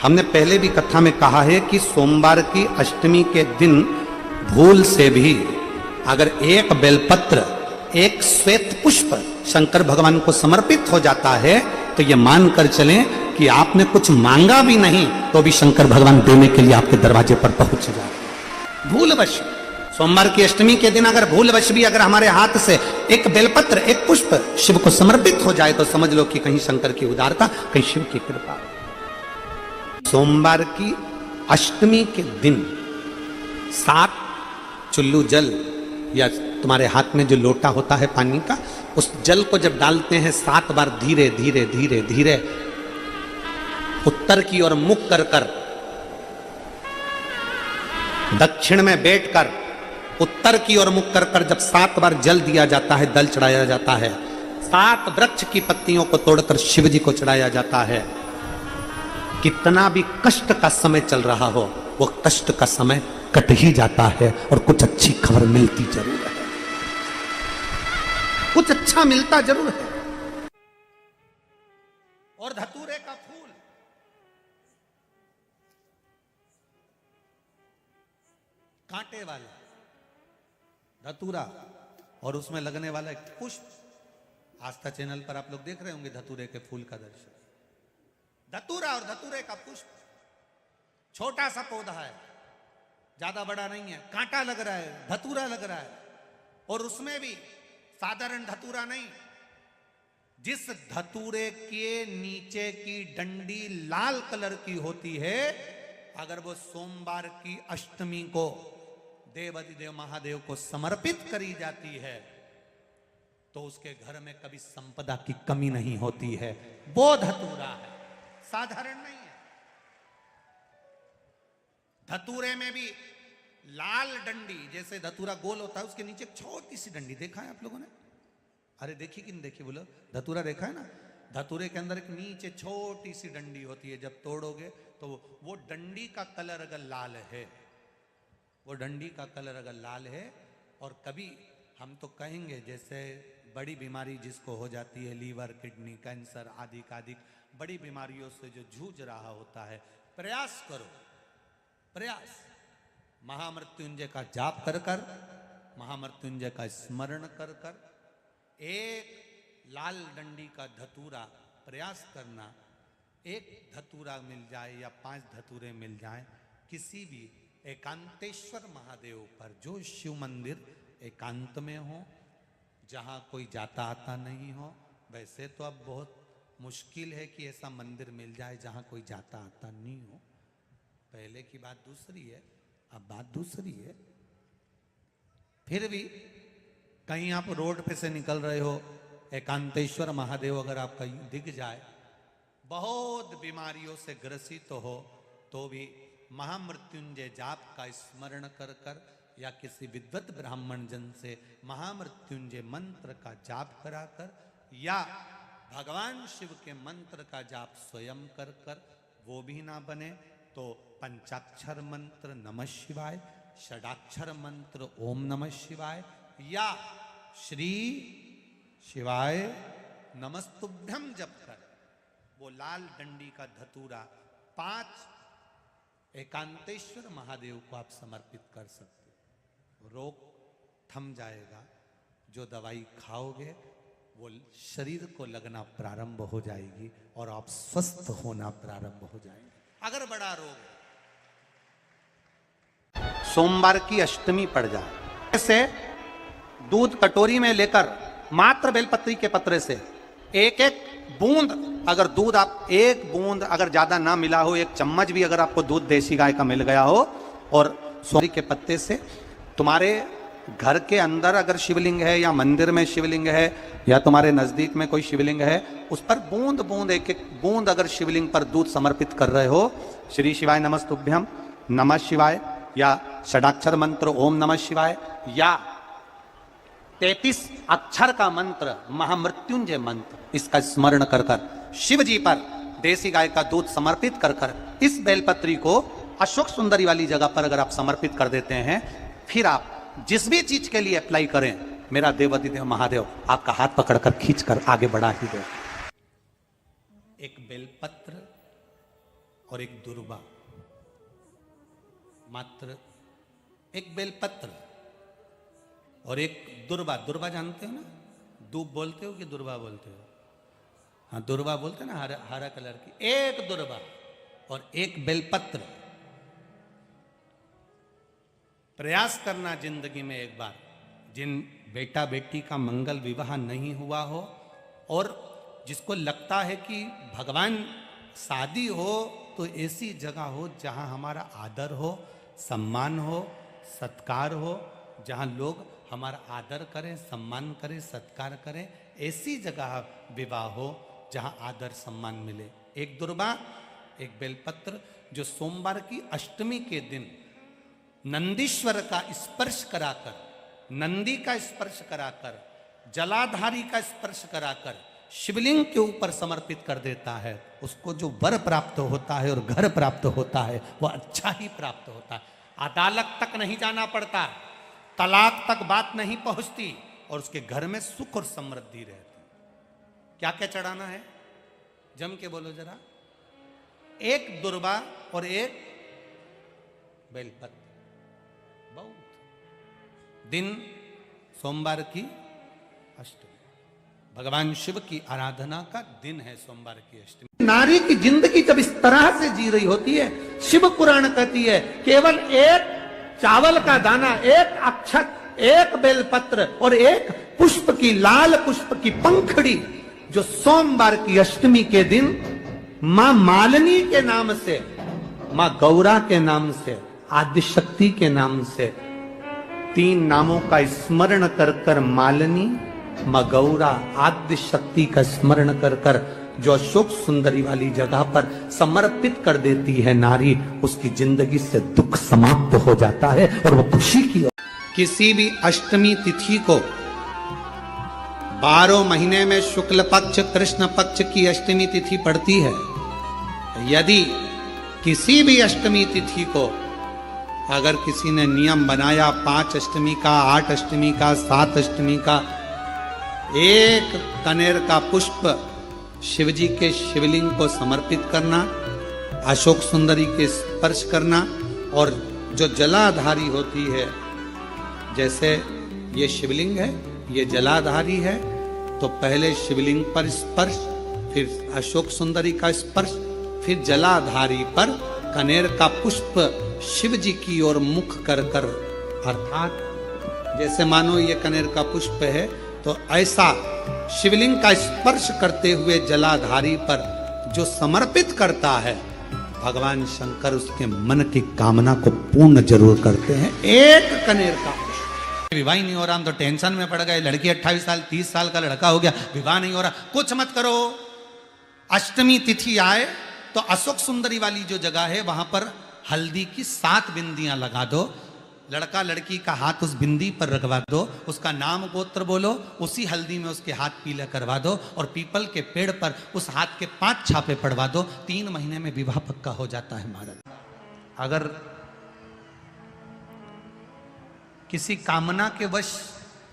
हमने पहले भी कथा में कहा है कि सोमवार की अष्टमी के दिन भूल से भी अगर एक बेलपत्र, एक श्वेत पुष्प शंकर भगवान को समर्पित हो जाता है तो ये मानकर चलें कि आपने कुछ मांगा भी नहीं तो भी शंकर भगवान देने के लिए आपके दरवाजे पर पहुंच जाए। भूलवश सोमवार की अष्टमी के दिन अगर भूलवश भी अगर हमारे हाथ से एक बेलपत्र, एक पुष्प शिव को समर्पित हो जाए तो समझ लो कि कहीं शंकर की उदारता, कहीं शिव की कृपा। सोमवार की अष्टमी के दिन 7 चुल्लू जल या तुम्हारे हाथ में जो लोटा होता है पानी का, उस जल को जब डालते हैं 7 बार धीरे धीरे धीरे धीरे उत्तर की ओर मुख कर कर, दक्षिण में बैठकर उत्तर की ओर मुख कर कर जब 7 बार जल दिया जाता है, दल चढ़ाया जाता है, 7 वृक्ष की पत्तियों को तोड़कर शिव जी को चढ़ाया जाता है। कितना भी कष्ट का समय चल रहा हो वो कष्ट का समय कट ही जाता है और कुछ अच्छी खबर मिलती जरूर है, कुछ अच्छा मिलता जरूर है। और धतूरे का फूल, कांटे वाला धतूरा और उसमें लगने वाला एक पुष्प, आस्था चैनल पर आप लोग देख रहे होंगे धतूरे के फूल का दर्शन। धतूरा और धतूरे का पुष्प, छोटा सा पौधा है, ज्यादा बड़ा नहीं है, कांटा लग रहा है, धतूरा लग रहा है, और उसमें भी साधारण धतूरा नहीं, जिस धतूरे के नीचे की डंडी लाल कलर की होती है, अगर वो सोमवार की अष्टमी को देवाधिदेव महादेव को समर्पित करी जाती है तो उसके घर में कभी संपदा की कमी नहीं होती है। वो धतूरा है, साधारण नहीं है। धतूरे में भी लाल डंडी, जैसे धतूरा गोल होता है उसके नीचे छोटी सी डंडी, देखा है आप लोगों ने? अरे देखी कि नहीं देखी बोलो? धतूरा देखा है ना? धतूरे के अंदर एक नीचे छोटी सी डंडी होती है, जब तोड़ोगे तो वो डंडी का कलर अगर लाल है, वो डंडी का कलर अगर लाल है, और कभी हम तो कहेंगे जैसे बड़ी बीमारी जिसको हो जाती है, लीवर, किडनी, कैंसर आदि आदि बड़ी बीमारियों से जो जूझ रहा होता है, प्रयास करो, प्रयास महामृत्युंजय का जाप कर कर, महामृत्युंजय का स्मरण कर कर, एक लाल डंडी का धतूरा प्रयास करना, एक धतूरा मिल जाए या 5 धतूरे मिल जाए किसी भी एकांतेश्वर महादेव पर, जो शिव मंदिर एकांत में हो, जहाँ कोई जाता आता नहीं हो। वैसे तो अब बहुत मुश्किल है कि ऐसा मंदिर मिल जाए जहाँ कोई जाता आता नहीं हो, पहले की बात दूसरी है, अब बात दूसरी है। फिर भी कहीं आप रोड पे से निकल रहे हो, एकांतेश्वर महादेव अगर आपका दिख जाए, बहुत बीमारियों से ग्रसित हो, तो भी महामृत्युंजय जाप का स्मरण कर कर या किसी विद्वत ब्राह्मण जन से महामृत्युंजय मंत्र का जाप कराकर या भगवान शिव के मंत्र का जाप स्वयं कर कर, वो भी ना बने तो पंचाक्षर मंत्र नमः शिवाय, षडाक्षर मंत्र ओम नमः शिवाय या श्री शिवाय नमस्तुभ्यम जप कर वो लाल डंडी का धतूरा 5 एकांतेश्वर महादेव को आप समर्पित कर सकते हो। रोग थम जाएगा, जो दवाई खाओगे वो शरीर को लगना प्रारंभ हो जाएगी और आप स्वस्थ होना प्रारंभ हो जाएंगे। अगर बड़ा रोग सोमवार की अष्टमी पड़ जाए, ऐसे दूध कटोरी में लेकर मात्र बेलपत्री के पत्रे से एक एक बूंद, अगर दूध आप एक बूंद अगर ज्यादा ना मिला हो, 1 चम्मच भी अगर आपको दूध देसी गाय का मिल गया हो, और सोमवार के पत्ते से तुम्हारे घर के अंदर अगर शिवलिंग है या मंदिर में शिवलिंग है या तुम्हारे नजदीक में कोई शिवलिंग है, उस पर बूंद बूंद एक एक बूंद अगर शिवलिंग पर दूध समर्पित कर रहे हो, श्री शिवाय नमस्तुभ्यम, नमः शिवाय या षडाक्षर मंत्र ओम नमः शिवाय या 33 अक्षर का मंत्र महामृत्युंजय मंत्र, इसका स्मरण कर कर शिव जी पर देसी गाय का दूध समर्पित कर कर इस बेलपत्री को अशोक सुंदरी वाली जगह पर अगर आप समर्पित कर देते हैं, फिर आप जिस भी चीज के लिए अप्लाई करें, मेरा देवाधिदेव महादेव आपका हाथ पकड़कर खींचकर आगे बढ़ा ही दे। एक बेलपत्र और एक दुर्वा, मात्र एक बेलपत्र और एक दुर्वा। दुर्वा जानते हो ना, दूब बोलते हो कि दुर्वा बोलते हो? हाँ, दुर्वा बोलते ना, हरा हरा कलर की। एक दुर्वा और एक बेलपत्र। प्रयास करना जिंदगी में एक बार, जिन बेटा बेटी का मंगल विवाह नहीं हुआ हो और जिसको लगता है कि भगवान शादी हो तो ऐसी जगह हो जहां हमारा आदर हो, सम्मान हो, सत्कार हो, जहां लोग हमारा आदर करें, सम्मान करें, सत्कार करें, ऐसी जगह विवाह हो जहां आदर सम्मान मिले। एक दुर्वा, एक बेलपत्र, जो सोमवार की अष्टमी के दिन नंदीश्वर का स्पर्श कराकर, नंदी का स्पर्श कराकर, जलाधारी का स्पर्श कराकर शिवलिंग के ऊपर समर्पित कर देता है, उसको जो वर प्राप्त होता है और घर प्राप्त होता है वह अच्छा ही प्राप्त होता है। अदालत तक नहीं जाना पड़ता, तलाक तक बात नहीं पहुंचती और उसके घर में सुख और समृद्धि रहती। क्या क्या चढ़ाना है जम के बोलो जरा? एक दुर्वा और एक बेलपत्र। बहुत दिन सोमवार की अष्टमी, भगवान शिव की आराधना का दिन है सोमवार की अष्टमी। नारी की जिंदगी जब इस तरह से जी रही होती है, शिव पुराण कहती है केवल एक चावल का दाना, एक अक्षत, एक बेलपत्र और एक पुष्प की, लाल पुष्प की पंखड़ी, जो सोमवार की अष्टमी के दिन मां मालिनी के नाम से, मां गौरा के नाम से, आदिशक्ति के नाम से, तीन नामों का स्मरण कर कर मालिनी, मां गौरा, आदिशक्ति का स्मरण कर कर जो अशोक सुंदरी वाली जगह पर समर्पित कर देती है नारी, उसकी जिंदगी से दुख समाप्त हो जाता है और वो खुशी की। किसी भी अष्टमी तिथि को 12 महीने में शुक्ल पक्ष, कृष्ण पक्ष की अष्टमी तिथि पड़ती है। यदि किसी भी अष्टमी तिथि को अगर किसी ने नियम बनाया 5 अष्टमी का, 8 अष्टमी का, 7 अष्टमी का, एक कनेर का पुष्प शिवजी के शिवलिंग को समर्पित करना, अशोक सुंदरी के स्पर्श करना, और जो जलाधारी होती है, जैसे ये शिवलिंग है, ये जलाधारी है, तो पहले शिवलिंग पर स्पर्श, फिर अशोक सुंदरी का स्पर्श, फिर जलाधारी पर कनेर का पुष्प शिव जी की ओर मुख कर कर, अर्थात जैसे मानो ये कनेर का पुष्प है तो ऐसा शिवलिंग का स्पर्श करते हुए जलाधारी पर जो समर्पित करता है, भगवान शंकर उसके मन की कामना को पूर्ण जरूर करते हैं। एक कनेर का पुष्प। विवाह नहीं हो रहा, हम तो टेंशन में पड़ गए, लड़की 28 साल 30 साल का लड़का हो गया, विवाह नहीं हो रहा। कुछ मत करो, अष्टमी तिथि आए तो अशोक सुंदरी वाली जो जगह है वहां पर हल्दी की 7 बिंदियां लगा दो, लड़का लड़की का हाथ उस बिंदी पर रखवा दो, उसका नाम गोत्र बोलो, उसी हल्दी में उसके हाथ पीला करवा दो और पीपल के पेड़ पर उस हाथ के 5 छापे पड़वा दो। 3 महीने में विवाह पक्का हो जाता है महाराज। अगर किसी कामना के वश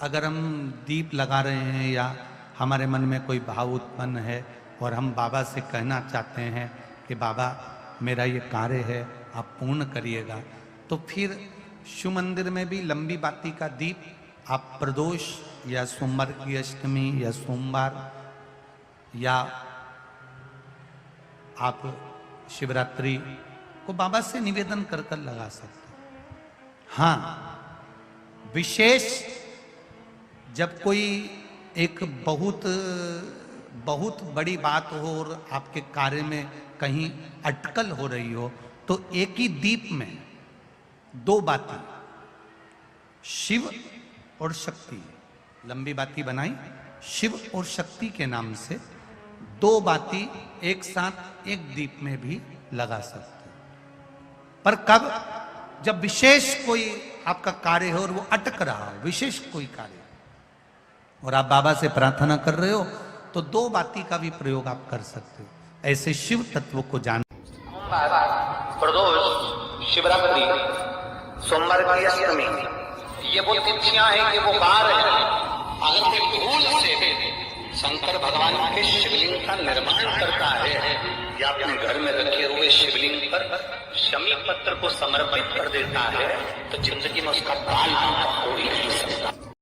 अगर हम दीप लगा रहे हैं या हमारे मन में कोई भाव उत्पन्न है और हम बाबा से कहना चाहते हैं कि बाबा मेरा ये कार्य है आप पूर्ण करिएगा, तो फिर शिव मंदिर में भी लंबी बाती का दीप आप प्रदोष या सोमवार की अष्टमी या सोमवार या आप शिवरात्रि को बाबा से निवेदन कर कर लगा सकते हैं। हाँ, विशेष जब कोई एक बहुत बड़ी बात हो और आपके कार्य में कहीं अटकल हो रही हो, तो एक ही दीप में 2 बाती, शिव और शक्ति, लंबी बाती बनाई शिव और शक्ति के नाम से, 2 बाती एक साथ एक दीप में भी लगा सकते हैं। पर कब? जब विशेष कोई आपका कार्य हो और वो अटक रहा हो, विशेष कोई कार्य, और आप बाबा से प्रार्थना कर रहे हो, तो 2 बाती का भी प्रयोग आप कर सकते हो। ऐसे शिव तत्व को जान। प्रदोष, शिवरात्रि, सोमवार की अष्टमी, ये वो तिथियां हैं, ये वो बार है। अगर कोई भूल से शंकर भगवान के शिवलिंग का निर्माण करता है या अपने घर में रखे हुए शिवलिंग पर शमी पत्र को समर्पित कर देता है तो जिंदगी में उसका